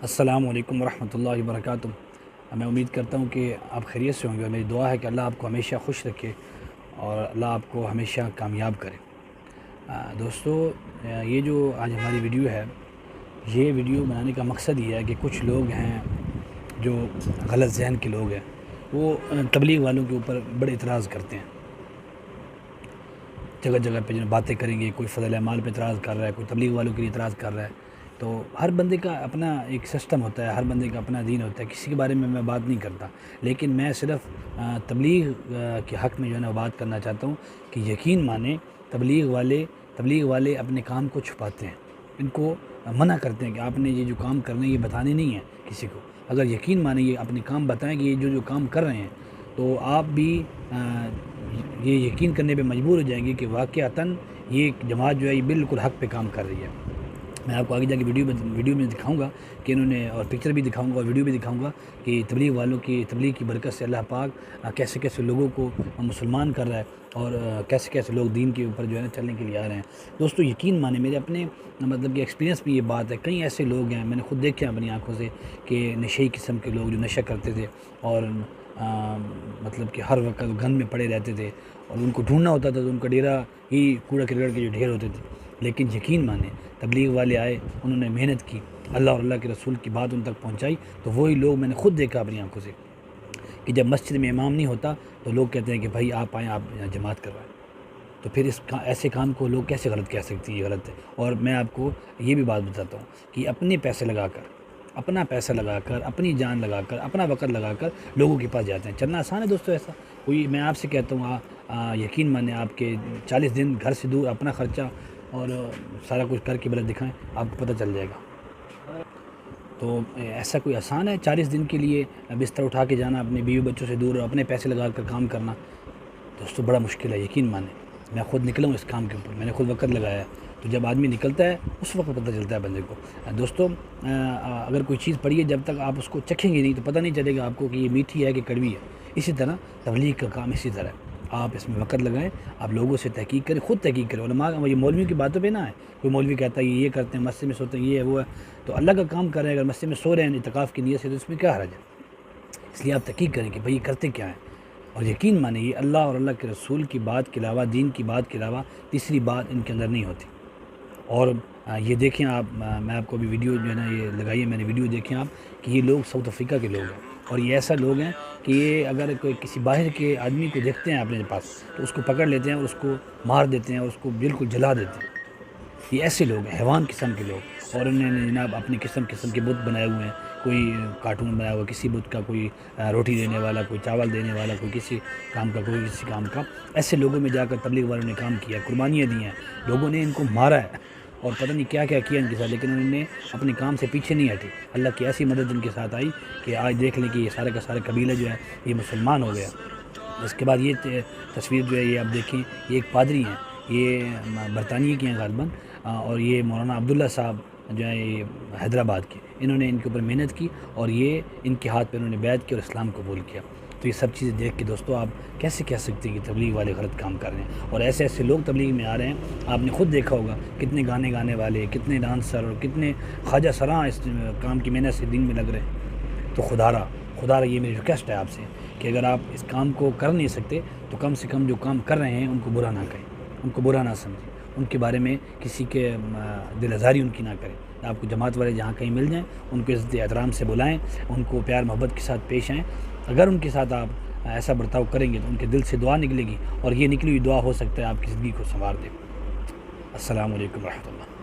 السلام علیکم ورحمۃ اللہ وبرکاتہ۔ میں امید کرتا ہوں کہ آپ خیریت سے ہوں گے اور میری دعا ہے کہ اللہ آپ کو ہمیشہ خوش رکھے اور اللہ آپ کو ہمیشہ کامیاب کرے۔ دوستو، یہ جو آج ہماری ویڈیو ہے، یہ ویڈیو بنانے کا مقصد یہ ہے کہ کچھ لوگ ہیں جو غلط ذہن کے لوگ ہیں، وہ تبلیغ والوں کے اوپر بڑے اعتراض کرتے ہیں۔ جگہ جگہ پہ جو باتیں کریں گے، کوئی فضل اعمال پہ اعتراض کر رہا ہے، کوئی تبلیغ والوں کے لیے اعتراض کر رہا ہے۔ تو ہر بندے کا اپنا ایک سسٹم ہوتا ہے، ہر بندے کا اپنا دین ہوتا ہے، کسی کے بارے میں بات نہیں کرتا، لیکن میں صرف تبلیغ کے حق میں جو ہے نا بات کرنا چاہتا ہوں کہ یقین مانیں، تبلیغ والے اپنے کام کو چھپاتے ہیں، ان کو منع کرتے ہیں کہ آپ نے یہ جو کام کرنے یہ بتانے نہیں ہیں کسی کو۔ اگر یقین مانیں یہ اپنے کام بتائیں کہ یہ جو کام کر رہے ہیں، تو آپ بھی یہ یقین کرنے پہ مجبور ہو جائیں گے کہ واقعتاً یہ جماعت جو ہے یہ بالکل حق پہ کام کر رہی ہے۔ میں آپ کو آگے جا کے ویڈیو میں دکھاؤں گا کہ انہوں نے، اور پکچر بھی دکھاؤں گا اور ویڈیو بھی دکھاؤں گا کہ تبلیغ والوں کی تبلیغ کی برکت سے اللہ پاک کیسے کیسے لوگوں کو مسلمان کر رہا ہے اور کیسے کیسے لوگ دین کے اوپر جو ہے نا چلنے کے لیے آ رہے ہیں۔ دوستو یقین مانیں، میرے اپنے کہ ایکسپیرینس میں یہ بات ہے، کئی ایسے لوگ ہیں، میں نے خود دیکھے اپنی آنکھوں سے کہ نشئی قسم کے لوگ جو نشہ کرتے تھے اور کہ ہر وقت گن میں پڑے رہتے تھے اور ان کو ڈھونڈنا ہوتا تھا تو ان کا ڈیرا ہی کوڑا کرکٹ کے جو ڈھیر ہوتے تھے۔ لیکن یقین مانیں، تبلیغ والے آئے، انہوں نے محنت کی، اللہ اور اللہ کے رسول کی بات ان تک پہنچائی، تو وہی لوگ میں نے خود دیکھا اپنی آنکھوں سے کہ جب مسجد میں امام نہیں ہوتا تو لوگ کہتے ہیں کہ بھائی آپ آئیں، آپ جماعت کروائیں۔ تو پھر ایسے کام کو لوگ کیسے غلط کہہ سکتے ہیں؟ یہ غلط ہے۔ اور میں آپ کو یہ بھی بات بتاتا ہوں کہ اپنے پیسے لگا کر، اپنا پیسہ لگا کر، اپنی جان لگا کر، اپنا وقت لگا کر لوگوں کے پاس جاتے ہیں۔ چلنا آسان ہے دوستو ایسا کوئی؟ میں آپ سے کہتا ہوں یقین مانیں، آپ کے 40 دن گھر سے دور اپنا خرچہ اور سارا کچھ کر کے بلد دکھائیں، آپ کو پتہ چل جائے گا۔ تو ایسا کوئی آسان ہے 40 دن کے لیے بستر اٹھا کے جانا، اپنے بیوی بچوں سے دور، اپنے پیسے لگا کر کام کرنا؟ دوستو بڑا مشکل ہے، یقین مانیں۔ میں خود نکلا ہوں اس کام کے اوپر، میں نے خود وقت لگایا ہے۔ تو جب آدمی نکلتا ہے اس وقت پتہ چلتا ہے بندے کو۔ دوستو اگر کوئی چیز پڑھی ہے، جب تک آپ اس کو چکھیں گے نہیں تو پتہ نہیں چلے گا آپ کو کہ یہ میٹھی ہے کہ کڑوی ہے۔ اسی طرح تبلیغ کا کام اسی طرح ہے، آپ اس میں وقت لگائیں، آپ لوگوں سے تحقیق کریں، خود تحقیق کریں۔ علماء یہ مولویوں کی باتوں پہ نہ ہے، کوئی مولوی کہتا ہے یہ کرتے ہیں، مسجد میں سوتے ہیں، یہ ہے وہ ہے، تو اللہ کا کام کر رہے ہیں، اگر مسجد میں سو رہے ہیں اعتکاف کی نیت سے تو اس میں کیا حرج ہے؟ اس لیے آپ تحقیق کریں کہ بھئی یہ کرتے کیا ہیں۔ اور یقین مانیں، یہ اللہ اور اللہ کے رسول کی بات کے علاوہ، دین کی بات کے علاوہ تیسری بات ان کے اندر نہیں ہوتی۔ اور یہ دیکھیں آپ، میں آپ کو ابھی ویڈیو جو ہے نا یہ لگائی ہے میں نے، ویڈیو دیکھیں آپ کہ یہ لوگ ساؤتھ افریقہ کے لوگ ہیں، اور یہ ایسا لوگ ہیں کہ یہ اگر کوئی کسی باہر کے آدمی کو دیکھتے ہیں اپنے پاس تو اس کو پکڑ لیتے ہیں اور اس کو مار دیتے ہیں اور اس کو بالکل جلا دیتے ہیں۔ یہ ایسے لوگ ہیں، حیوان قسم کے لوگ، اور انہوں نے جناب اپنی قسم کے بت بنائے ہوئے ہیں، کوئی کارٹون بنایا ہوا کسی بت کا، کوئی روٹی دینے والا، کوئی چاول دینے والا، کوئی کسی کام کا، کوئی کسی کام کا۔ ایسے لوگوں میں جا کر تبلیغ والوں نے کام کیا، قربانیاں دی ہیں، لوگوں نے ان کو مارا ہے اور پتہ نہیں کیا کیا کیا ان کے ساتھ، لیکن انہوں نے اپنے کام سے پیچھے نہیں ہٹے۔ اللہ کی ایسی مدد ان کے ساتھ آئی کہ آج دیکھ لیں کہ یہ سارے کا سارا قبیلہ جو ہے یہ مسلمان ہو گیا۔ اس کے بعد یہ تصویر جو ہے یہ آپ دیکھیں، یہ ایک پادری ہیں، یہ برطانیہ کے ہیں غالباً، اور یہ مولانا عبداللہ صاحب جو ہے یہ حیدرآباد کے، انہوں نے ان کے اوپر محنت کی اور یہ ان کے ہاتھ پہ انہوں نے بیعت کی اور اسلام قبول کیا۔ تو یہ سب چیزیں دیکھ کے دوستو آپ کیسے کہہ سکتے ہیں کہ تبلیغ والے غلط کام کر رہے ہیں؟ اور ایسے ایسے لوگ تبلیغ میں آ رہے ہیں، آپ نے خود دیکھا ہوگا کتنے گانے والے، کتنے ڈانسر اور کتنے خواجہ سراں اس کام کی محنت سے دین میں لگ رہے ہیں۔ تو خدا را یہ میری ریکویسٹ ہے آپ سے کہ اگر آپ اس کام کو کر نہیں سکتے تو کم سے کم جو کام کر رہے ہیں ان کو برا نہ کہیں، ان کو برا نہ سمجھیں، ان کے بارے میں کسی کے دل آزاری ان کی نہ کریں۔ آپ کو جماعت والے جہاں کہیں مل جائیں ان کو عزت احترام سے بلائیں، ان کو پیار محبت کے ساتھ پیش آئیں۔ اگر ان کے ساتھ آپ ایسا برتاؤ کریں گے تو ان کے دل سے دعا نکلے گی، اور یہ نکلی ہوئی دعا ہو سکتا ہے آپ کی زندگی کو سنوار دے۔ السلام علیکم ورحمۃ اللہ۔